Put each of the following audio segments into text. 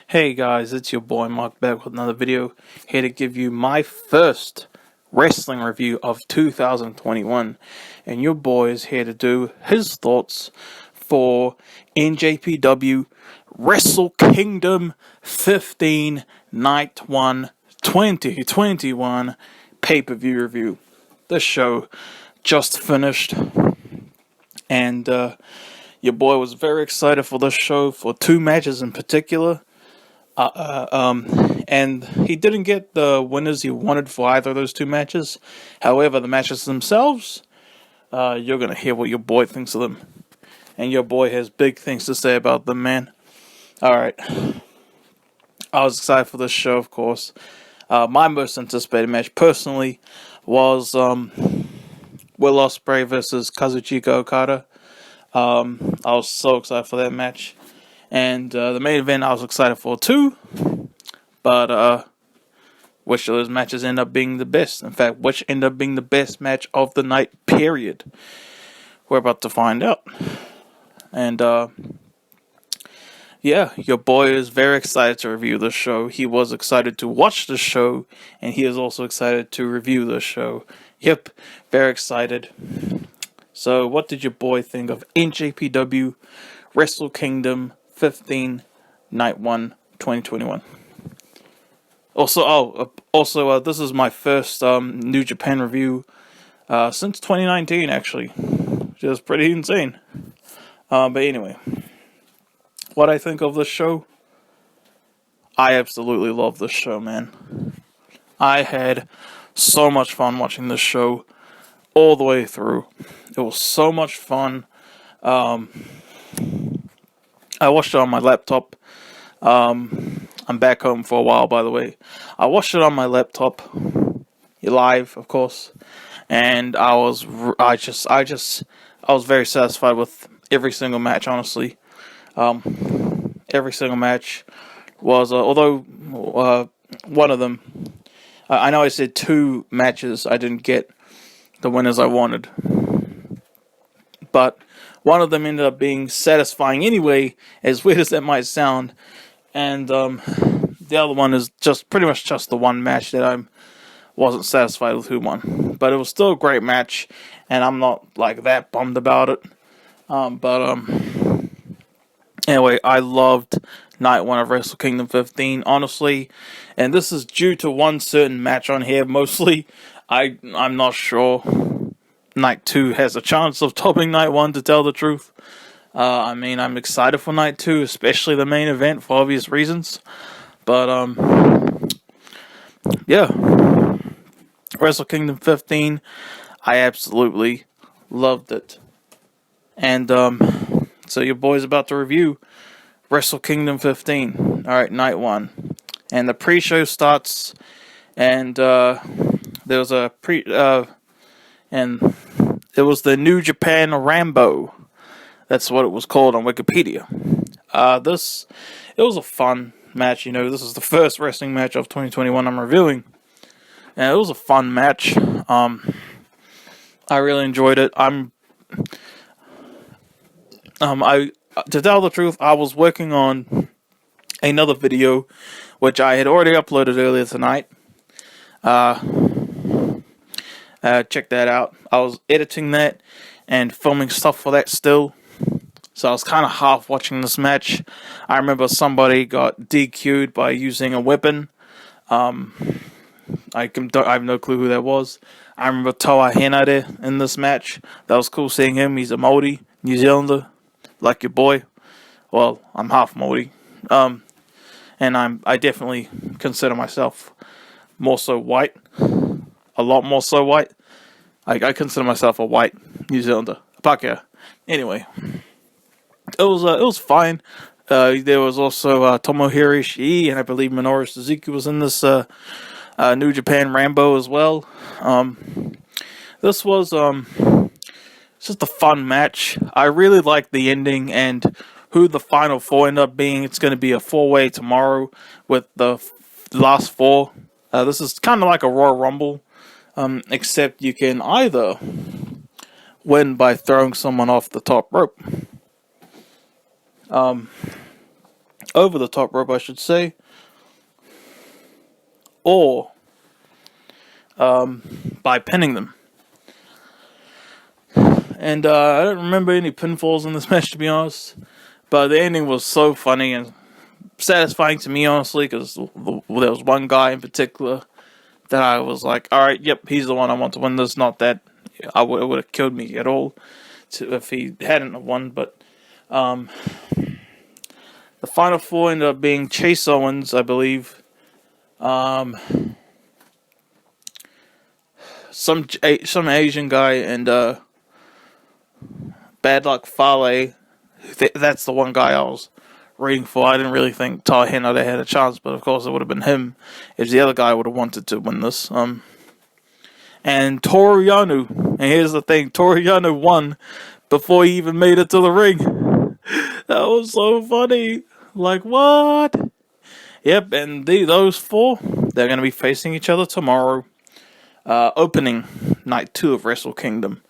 Hey guys, it's your boy Mark back with another video, here to give you my first wrestling review of 2021, and your boy is here to do his thoughts for NJPW Wrestle Kingdom 15 Night 1 2021 pay-per-view review. This show just finished, and your boy was very excited for this show for two matches in particular. And he didn't get the winners he wanted for either of those two matches. However, the matches themselves, you're going to hear what your boy thinks of them. And your boy has big things to say about them, man. Alright. I was excited for this show, of course. My most anticipated match, personally, was Will Ospreay versus Kazuchika Okada. I was so excited for that match. And the main event I was excited for too, but which of those matches end up being the best? In fact, which ended up being the best match of the night, period? We're about to find out. And yeah, your boy is very excited to review this show. He was excited to watch the show, and he is also excited to review the show. Yep, very excited. So, what did your boy think of NJPW Wrestle Kingdom 15 Night 1 2021? Also, this is my first New Japan review since 2019, actually, which is pretty insane. But anyway, what I think of this show, I absolutely love this show, man. I had so much fun watching this show all the way through. It was so much fun. I watched it on my laptop. I'm back home for a while, by the way. I watched it on my laptop, live, of course, and I was very satisfied with every single match. Honestly, every single match was, although one of them, I know I said two matches I didn't get the winners I wanted, but one of them ended up being satisfying anyway, as weird as that might sound. And the other one is just pretty much just the one match that I wasn't satisfied with who won. But it was still a great match, and I'm not like that bummed about it. Anyway, I loved Night 1 of Wrestle Kingdom 15, honestly. And this is due to one certain match on here, mostly. I'm not sure Night 2 has a chance of topping Night 1, to tell the truth. I mean, I'm excited for Night 2, especially the main event, for obvious reasons. But, yeah. Wrestle Kingdom 15, I absolutely loved it. And, so your boy's about to review Wrestle Kingdom 15. Alright, Night 1. And the pre-show starts, and, there was a and it was the New Japan Rambo. That's what it was called on Wikipedia. It was a fun match. You know, this is the first wrestling match of 2021 I'm reviewing, and it was a fun match. I really enjoyed it. To tell the truth, I was working on another video, which I had already uploaded earlier tonight. Check that out. I was editing that and filming stuff for that still. So I was kind of half watching this match. I remember somebody got DQ'd by using a weapon. I have no clue who that was. I remember Toa Henare in this match. That was cool seeing him. He's a Māori, New Zealander, like your boy. Well, I'm half Māori. And I definitely consider myself more so white. A lot more so white. I consider myself a white New Zealander. Pākehā. Anyway, it was fine. There was also Tomohiro Ishii, and I believe Minoru Suzuki was in this New Japan Rambo as well. This was just a fun match. I really liked the ending and who the final four end up being. It's going to be a four-way tomorrow with the last four. This is kind of like a Royal Rumble. Except you can either win by throwing someone off the top rope, over the top rope, I should say, or by pinning them. And I don't remember any pinfalls in this match, to be honest, but the ending was so funny and satisfying to me, honestly, because there was one guy in particular that I was like, alright, yep, he's the one I want to win this. Not that it would have killed me at all if he hadn't won, but the final four ended up being Chase Owens, I believe, some Asian guy, and Bad Luck Fale. That's the one guy I was rooting for. I didn't really think Tahina had a chance, but of course it would have been him if the other guy would have wanted to win this. And Toru Yano, and here's the thing, Toru Yano won before he even made it to the ring. That was so funny. Like, what? Yep, and those four, they're going to be facing each other tomorrow. Opening night 2 of Wrestle Kingdom.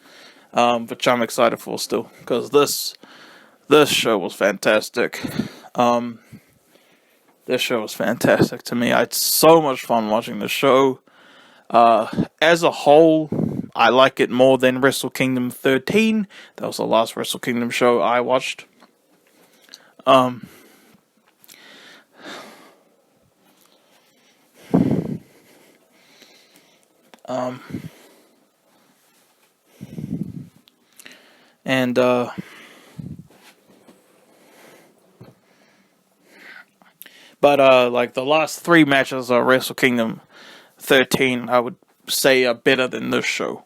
Which I'm excited for still, because this show was fantastic. This show was fantastic to me. I had so much fun watching the show. As a whole, I like it more than Wrestle Kingdom 13. That was the last Wrestle Kingdom show I watched. But like the last 3 matches of Wrestle Kingdom 13, I would say are better than this show.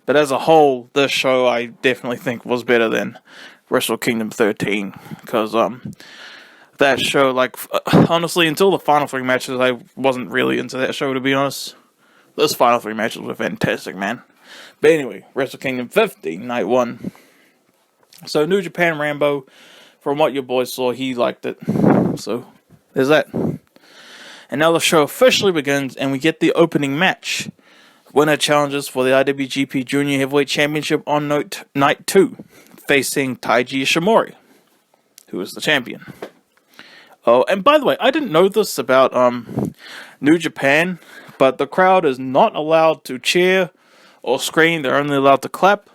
But as a whole, this show I definitely think was better than Wrestle Kingdom 13, because that show, like, honestly, until the final 3 matches, I wasn't really into that show, to be honest. Those final 3 matches were fantastic, man. But anyway, Wrestle Kingdom 15, night 1. So, New Japan Rambo, from what your boy saw, he liked it. So, there's that. And now the show officially begins, and we get the opening match. Winner challenges for the IWGP Junior Heavyweight Championship on night 2, facing Taiji Ishimori, who is the champion. Oh, and by the way, I didn't know this about New Japan, but the crowd is not allowed to cheer or scream. They're only allowed to clap.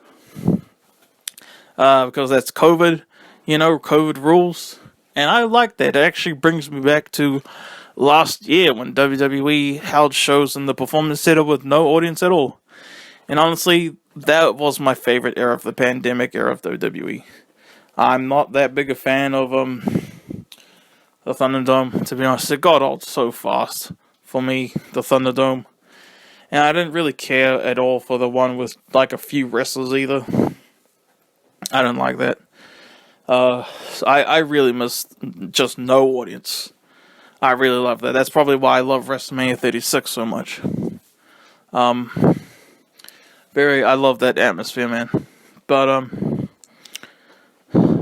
Because that's COVID, COVID rules. And I like that. It actually brings me back to last year when WWE held shows in the Performance Center with no audience at all. And honestly, that was my favorite era of the pandemic era of WWE. I'm not that big a fan of the Thunderdome, to be honest. It got old so fast for me, the Thunderdome. And I didn't really care at all for the one with like a few wrestlers either. I didn't like that. I really miss just no audience. I really love that. That's probably why I love WrestleMania 36 so much. I love that atmosphere, man. But,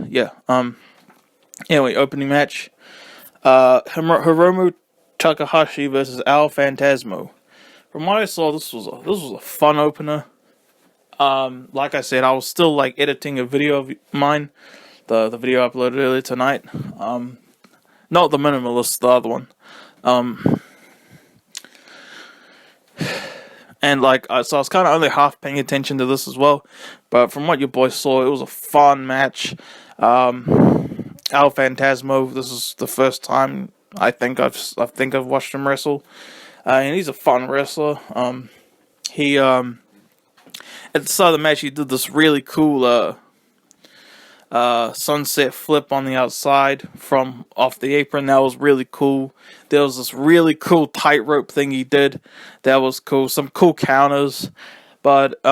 yeah. Anyway, opening match. Hiromu Takahashi versus Phantasmo. From what I saw, this was a fun opener. Like I said, I was still like editing a video of mine, the video I uploaded earlier tonight. Not the Minimalist, the other one. And like, so I was kind of only half paying attention to this as well. But from what your boy saw, it was a fun match. Phantasmo, this is the first time I think I've watched him wrestle, and he's a fun wrestler. He at the start of the match, he did this really cool sunset flip on the outside from off the apron. That was really cool. There was this really cool tightrope thing he did. That was cool. Some cool counters. But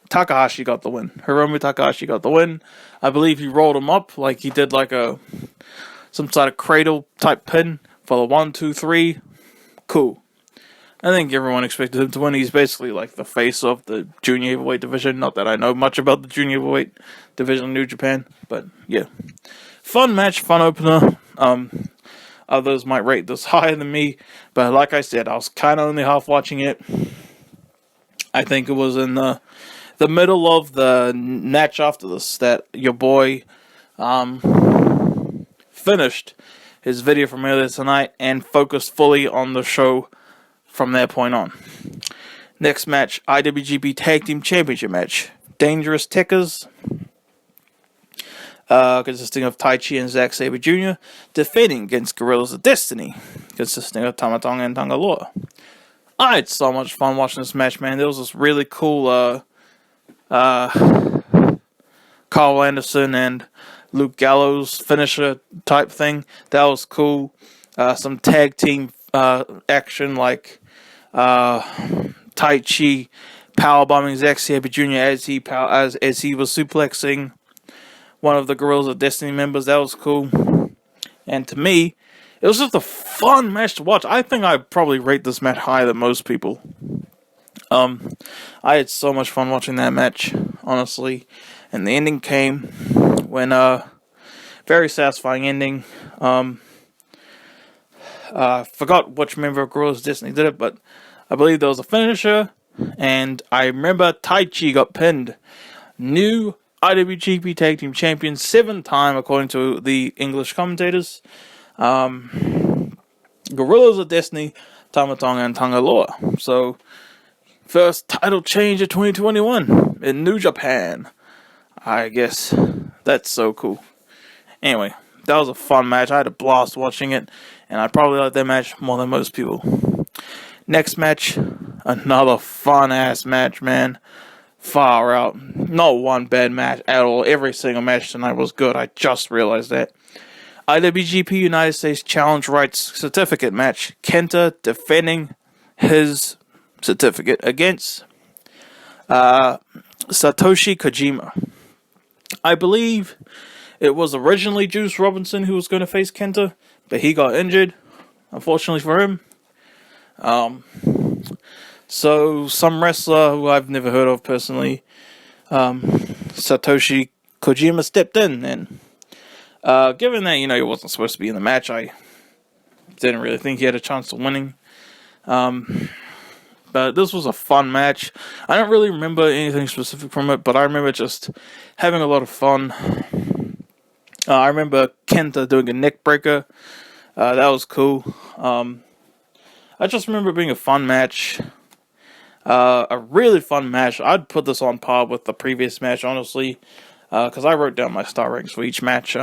Takahashi got the win. Hiromu Takahashi got the win. I believe he rolled him up like he did like some sort of cradle type pin for the 1, 2, 3. Cool. I think everyone expected him to win. He's basically like the face of the junior heavyweight division. Not that I know much about the junior heavyweight division in New Japan, but yeah. Fun match, fun opener. Others might rate this higher than me, but like I said, I was kind of only half watching it. I think it was in the middle of the match after this that your boy finished his video from earlier tonight and focus fully on the show from that point on. Next match, IWGP Tag Team Championship match. Dangerous Tekkers, consisting of Taichi and Zack Sabre Jr., defending against Guerrillas of Destiny, consisting of Tama, Tonga, and Tanga. I had so much fun watching this match, man. There was this really cool Carl Anderson and Luke Gallows finisher type thing. That was cool. Some tag team action, like Taichi powerbombing Zack Sabre Jr. as he was suplexing one of the Guerrillas of Destiny members. That was cool. And to me, it was just a fun match to watch. I think I'd probably rate this match higher than most people. I had so much fun watching that match, honestly. And the ending came when very satisfying ending. I forgot which member of Guerrillas of Destiny did it, but I believe there was a finisher. And I remember Taichi got pinned. New IWGP Tag Team Champion, 7-time according to the English commentators. Guerrillas of Destiny, Tama, Tonga, and Tanga. So, first title change of 2021 in New Japan. I guess that's so cool. Anyway, that was a fun match. I had a blast watching it, and I probably like that match more than most people. Next match, another fun-ass match, man. Far out. Not one bad match at all. Every single match tonight was good. I just realized that. IWGP United States Challenge Rights Certificate match. Kenta defending his certificate against Satoshi Kojima. I believe it was originally Juice Robinson who was going to face Kenta, but he got injured, unfortunately for him. So some wrestler who I've never heard of personally, Satoshi Kojima, stepped in, and given that, he wasn't supposed to be in the match, I didn't really think he had a chance of winning. But this was a fun match. I don't really remember anything specific from it, but I remember just having a lot of fun. I remember Kenta doing a neck breaker. That was cool. I just remember it being a fun match. A really fun match. I'd put this on par with the previous match, honestly, because I wrote down my star ratings for each match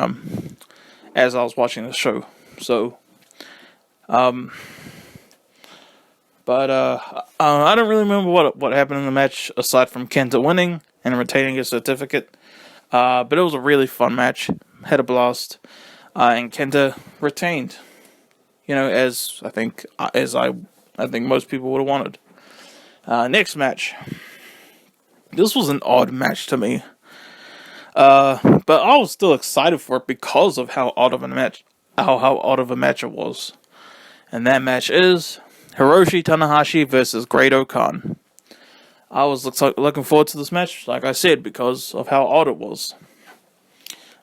as I was watching the show. So, but I don't really remember what happened in the match aside from Kenta winning and retaining his certificate. But it was a really fun match. Had a blast, and Kenta retained. As I think most people would have wanted. Next match. This was an odd match to me. But I was still excited for it because of how odd of a match it was. And that match is Hiroshi Tanahashi versus Great-O-Khan. I was looking forward to this match, like I said, because of how odd it was.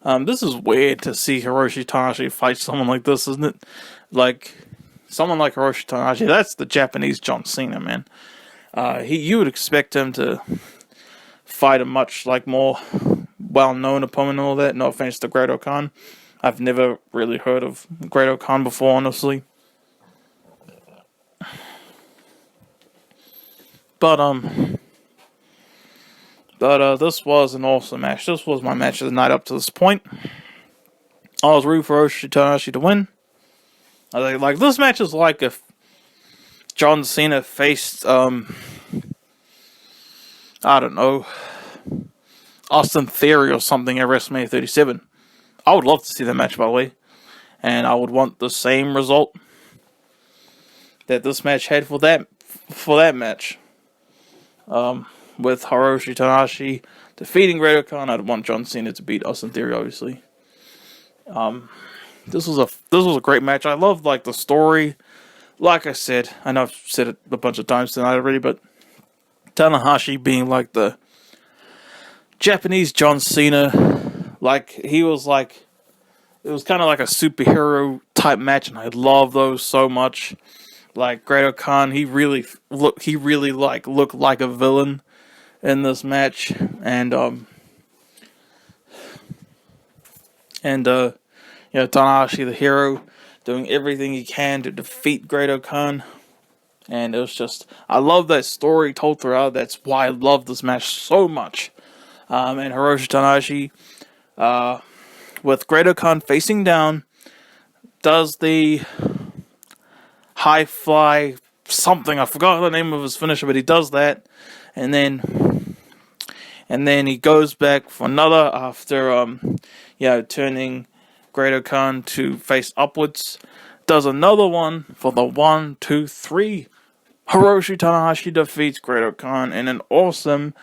This is weird to see Hiroshi Tanahashi fight someone like this, isn't it? Like, someone like Hiroshi Tanahashi, that's the Japanese John Cena, man. You would expect him to fight a much, more well-known opponent and all that. No offense to Great-O-Khan. I've never really heard of Great-O-Khan before, honestly. But this was an awesome match. This was my match of the night up to this point. I was rooting for Hiroshi Tanahashi to win. I was like, this match is like if John Cena faced, I don't know, Austin Theory or something at WrestleMania 37. I would love to see that match, by the way. And I would want the same result that this match had for that match. With Hiroshi Tanahashi defeating Great-O-Khan, I'd want John Cena to beat Austin Theory, obviously. This was a great match. I love the story. Like I said, I know I've said it a bunch of times tonight already, but Tanahashi being the Japanese John Cena, he was it was kind of like a superhero type match, and I love those so much. Great-O-Khan, he really looked like a villain in this match, and Tanahashi the hero. doing everything he can to defeat Great-O-Khan. And it was just, I love that story told throughout. That's why I love this match so much. And Hiroshi Tanahashi, with Great-O-Khan facing down, does the high fly something. I forgot the name of his finisher, but he does that. And then he goes back for another after, turning Great-O-Khan to face upwards. Does another one for the 1, 2, 3. Hiroshi Tanahashi defeats Great-O-Khan in an awesome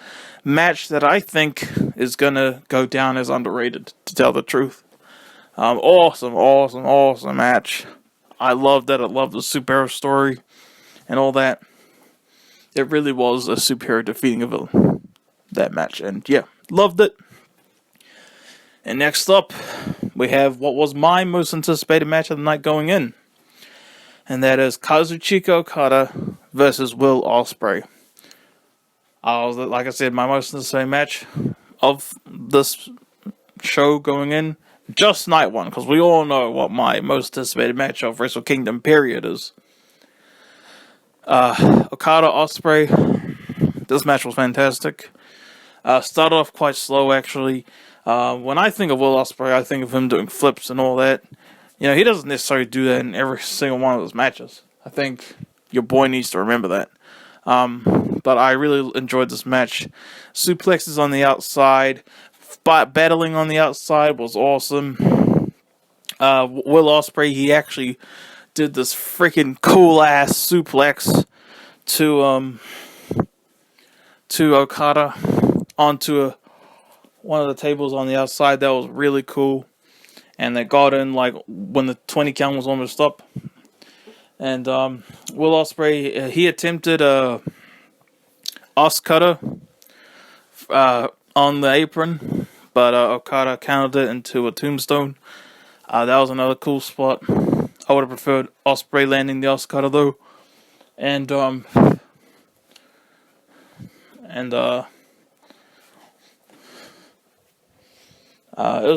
match that I think is gonna go down as underrated, to tell the truth. Awesome match. I loved it. I loved the superhero story and all that. It really was a superhero defeating a villain, that match. And yeah, loved it. And next up, we have what was my most anticipated match of the night going in. And that is Kazuchika Okada versus Will Ospreay. Like I said, my most anticipated match of this show going in. Just night one, because we all know what my most anticipated match of Wrestle Kingdom period is. Okada Ospreay. This match was fantastic. Started off quite slow, actually. When I think of Will Ospreay, I think of him doing flips and all that. He doesn't necessarily do that in every single one of those matches. I think your boy needs to remember that. But I really enjoyed this match. Suplexes on the outside, battling on the outside was awesome. Will Ospreay, he actually did this freaking cool ass suplex to Okada onto one of the tables on the outside. That was really cool. And they got in like when the 20 count was almost up. And Will Ospreay, he attempted a Oscutter on the apron, but Okada countered it into a tombstone. That was another cool spot. I would have preferred Ospreay landing the Oscutter though. And it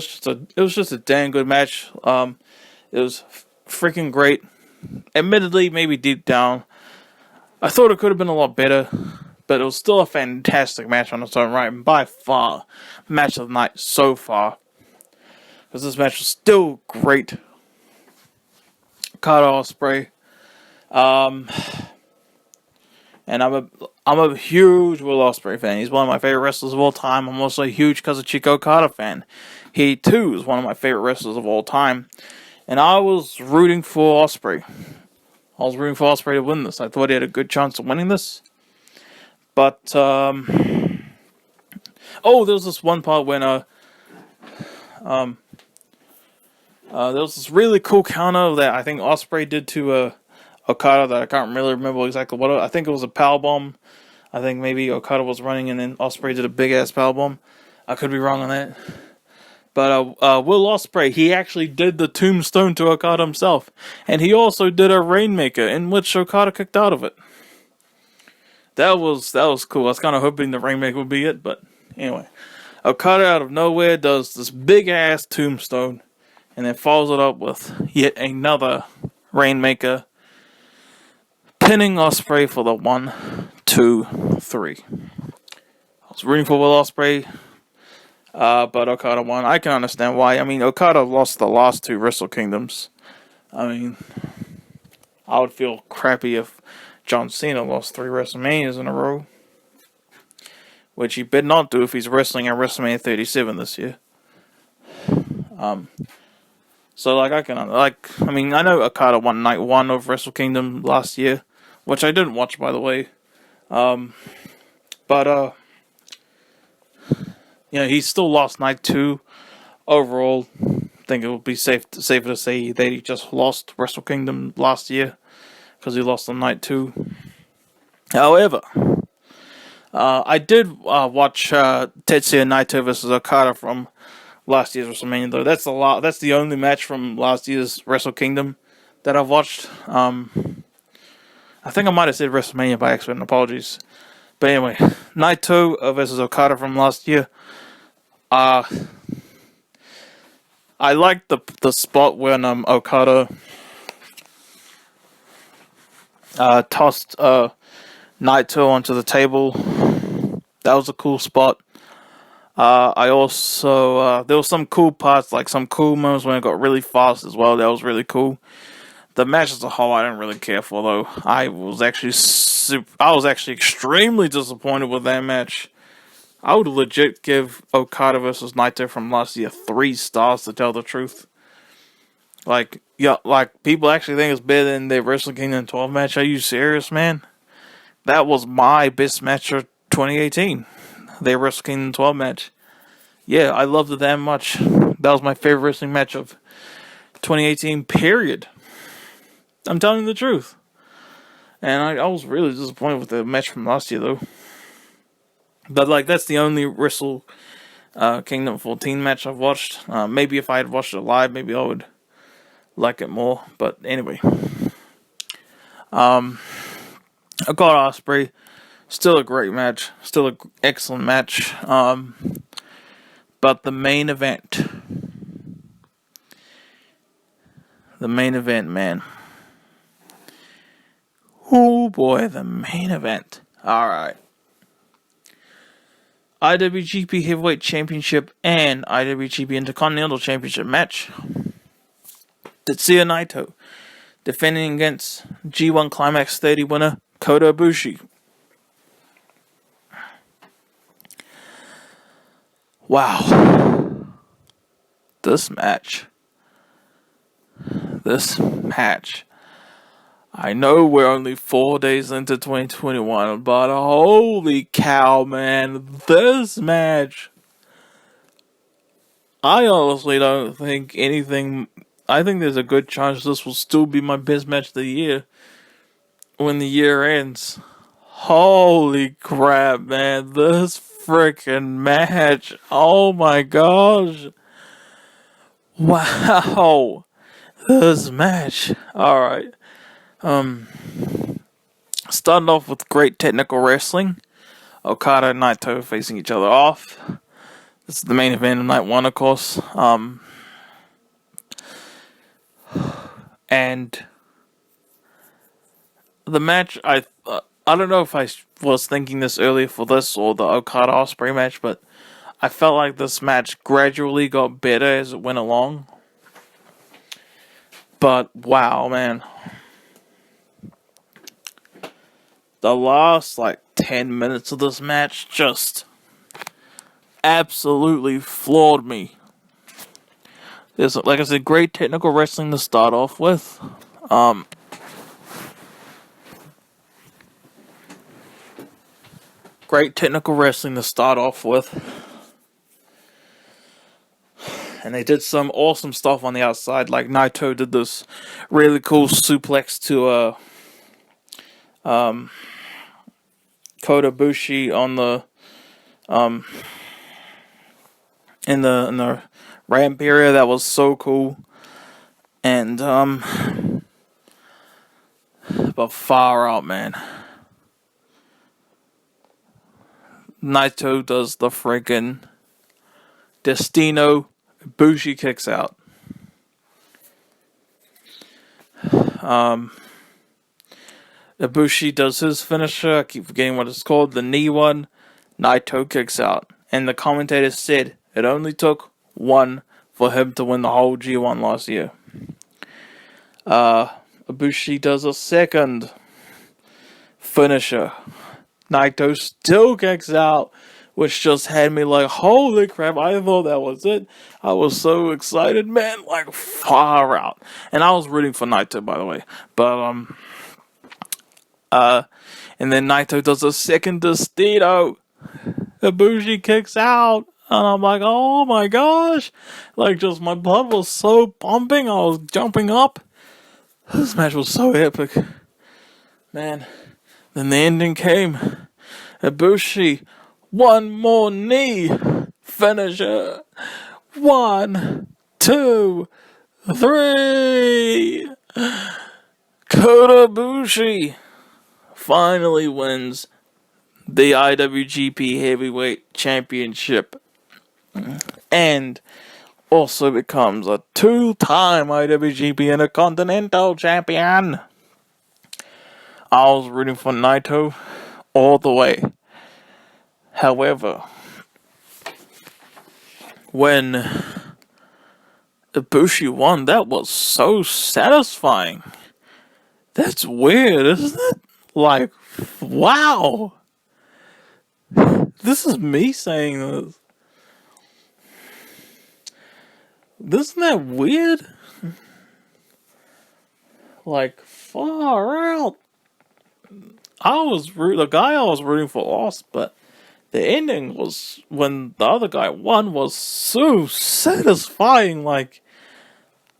was just a damn good match. It was freaking great. Admittedly, maybe deep down, I thought it could have been a lot better, but it was still a fantastic match on its own right, and by far, match of the night so far. Because this match was still great. Okada Ospreay. And I'm a huge Will Ospreay fan. He's one of my favorite wrestlers of all time. I'm also a huge Kazuchika Okada fan. He too is one of my favorite wrestlers of all time. And I was rooting for Ospreay. I was rooting for Ospreay to win this. I thought he had a good chance of winning this. But there was this one part when there was this really cool counter that I think Ospreay did to Okada that I can't really remember exactly what. I think it was a powerbomb. I think maybe Okada was running and then Ospreay did a big ass powerbomb. I could be wrong on that. But Will Ospreay, he actually did the tombstone to Okada himself, and he also did a Rainmaker in which Okada kicked out of it. That was cool. I was kind of hoping the Rainmaker would be it, but anyway, Okada out of nowhere does this big ass tombstone, and then follows it up with yet another Rainmaker, pinning Ospreay for the 1, 2, 3. I was rooting for Will Ospreay, but Okada won. I can understand why. I mean, Okada lost the last 2 Wrestle Kingdoms. I mean, I would feel crappy if John Cena lost 3 WrestleManias in a row, which he better not do if he's wrestling at WrestleMania 37 this year. So I know Okada won night 1 of Wrestle Kingdom last year, which I didn't watch, by the way. He still lost night 2 overall. I think it would be safer to say that he just lost Wrestle Kingdom last year because he lost on night 2. However, I did watch Tetsuya Naito versus Okada from last year's WrestleMania, though. That's the only match from last year's Wrestle Kingdom that I've watched. I think I might have said WrestleMania by accident. Apologies. But anyway, Naito versus Okada from last year. I liked the spot when Okada Tossed Naito onto the table. That was a cool spot. I also, there was some cool parts, like some cool moments when it got really fast as well. That was really cool. The match as a whole, I didn't really care for, though. I was actually extremely disappointed with that match. I would legit give Okada versus Naito from last year 3 stars, to tell the truth. Like, yeah, like, people actually think it's better than the Wrestle Kingdom 12 match. Are you serious, man? That was my best match of 2018. The Wrestle Kingdom 12 match. Yeah, I loved it that much. That was my favorite wrestling match of 2018, period. I'm telling you the truth. And I was really disappointed with the match from last year, though. But, like, that's the only Wrestle Kingdom 14 match I've watched. Maybe if I had watched it live, maybe I would like it more. But anyway. Okada Ospreay. Still a great match. Still an excellent match. But the main event. The main event, man. Oh boy, the main event. Alright. IWGP Heavyweight Championship and IWGP Intercontinental Championship match. Tetsuya Naito defending against G1 Climax 30 winner Kota Ibushi. Wow. This match. I know we're only 4 days into 2021, but holy cow, man. This match. I honestly don't think anything. I think there's a good chance this will still be my best match of the year when the year ends. Holy crap, man. This freaking match. Oh my gosh. Wow. This match. Alright. Starting off with great technical wrestling. Okada and Naito facing each other off. This is the main event of night 1, of course. And the match, I don't know if I was thinking this earlier for this or the Okada Ospreay match, but I felt like this match gradually got better as it went along. But wow, man. The last, 10 minutes of this match just absolutely floored me. There's, like I said, great technical wrestling to start off with. Great technical wrestling to start off with. And they did some awesome stuff on the outside. Like Naito did this really cool suplex to Kota Ibushi on the in the ramp area. That was so cool. And but far out, man. Naito does the freaking Destino. Ibushi kicks out. Ibushi does his finisher. I keep forgetting what it's called. The knee one. Naito kicks out. And the commentator said it only took one for him to win the whole G1 last year. Ibushi does a second finisher. Naito still kicks out, which just had me like, holy crap, I thought that was it. I was so excited, man, like far out. And I was rooting for Naito, by the way. But, and then Naito does a second Destino. Ibushi kicks out. And I'm like, oh my gosh. Like, just my blood was so pumping. I was jumping up. This match was so epic. Man. Then the ending came. Ibushi, one more knee finisher. 1, 2, 3. Kota Ibushi finally wins the IWGP Heavyweight Championship and also becomes a 2-time IWGP Intercontinental Champion. I was rooting for Naito all the way. However, when Ibushi won, that was so satisfying. That's weird, isn't it? Like, wow. This is me saying this. Isn't that weird? Like, far out. The guy I was rooting for lost, but the ending was, when the other guy won, was so satisfying. Like,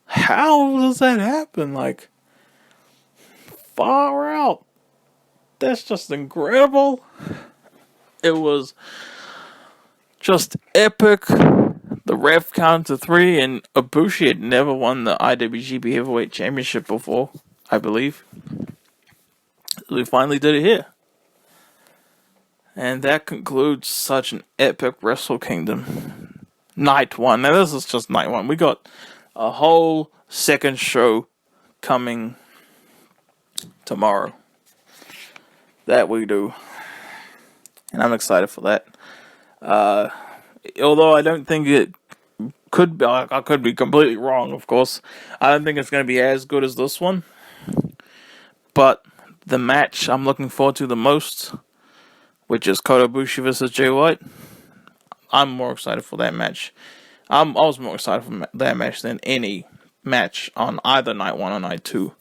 how does that happen? Like, far out. That's just incredible. It was just epic. The ref counted to 3, and Ibushi had never won the IWGP Heavyweight Championship before, I believe. We finally did it here. And that concludes such an epic Wrestle Kingdom. Night 1. Now this is just night 1. We got a whole second show coming tomorrow. That we do. And I'm excited for that. Although I don't think it could be, I could be completely wrong, of course. I don't think it's going to be as good as this one. But the match I'm looking forward to the most, which is Kota Ibushi versus Jay White, I'm more excited for that match. I was more excited for that match than any match on either night 1 or night 2.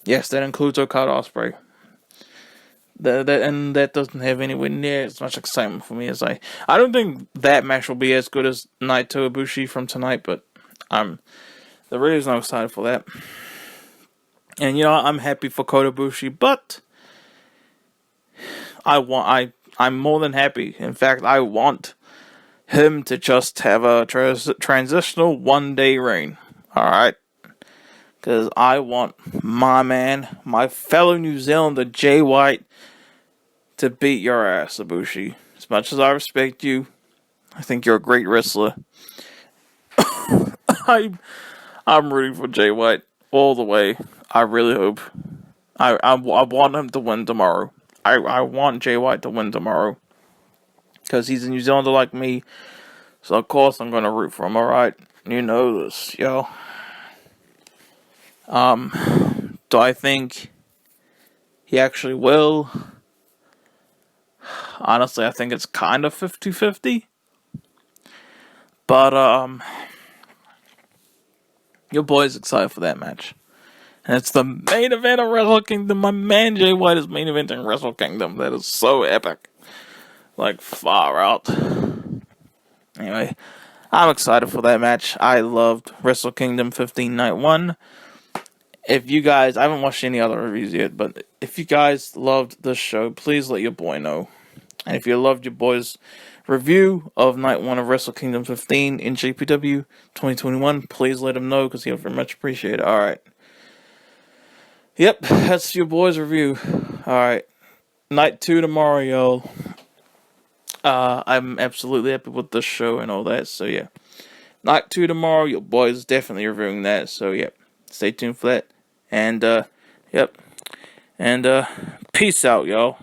Yes, that includes Okada Ospreay. And that doesn't have anywhere near as much excitement for me as I don't think that match will be as good as Naito Ibushi from tonight, but the reason I'm excited for that. And I'm happy for Kota Ibushi, but I'm more than happy. In fact, I want him to just have a transitional 1-day reign. Alright? Because I want my man, my fellow New Zealander, Jay White, to beat your ass, Ibushi. As much as I respect you, I think you're a great wrestler. I'm rooting for Jay White all the way. I really hope. I want him to win tomorrow. I want Jay White to win tomorrow. Because he's a New Zealander like me. So of course I'm going to root for him, alright? You know this, yo. Do I think he actually will? Honestly, I think it's kind of 50-50. But, your boy's excited for that match. And it's the main event of Wrestle Kingdom. My man Jay White is main eventing Wrestle Kingdom. That is so epic. Like, far out. Anyway, I'm excited for that match. I loved Wrestle Kingdom 15 Night 1. If you guys, I haven't watched any other reviews yet, but if you guys loved this show, please let your boy know. And if you loved your boy's review of Night 1 of Wrestle Kingdom 15 in NJPW 2021, please let him know, because he'll very much appreciate it. Alright. Yep, that's your boy's review. Alright. Night 2 tomorrow, y'all. I'm absolutely happy with this show and all that, so yeah. Night 2 tomorrow, your boy's definitely reviewing that, so yeah. Stay tuned for that. And, yep. And, peace out, y'all.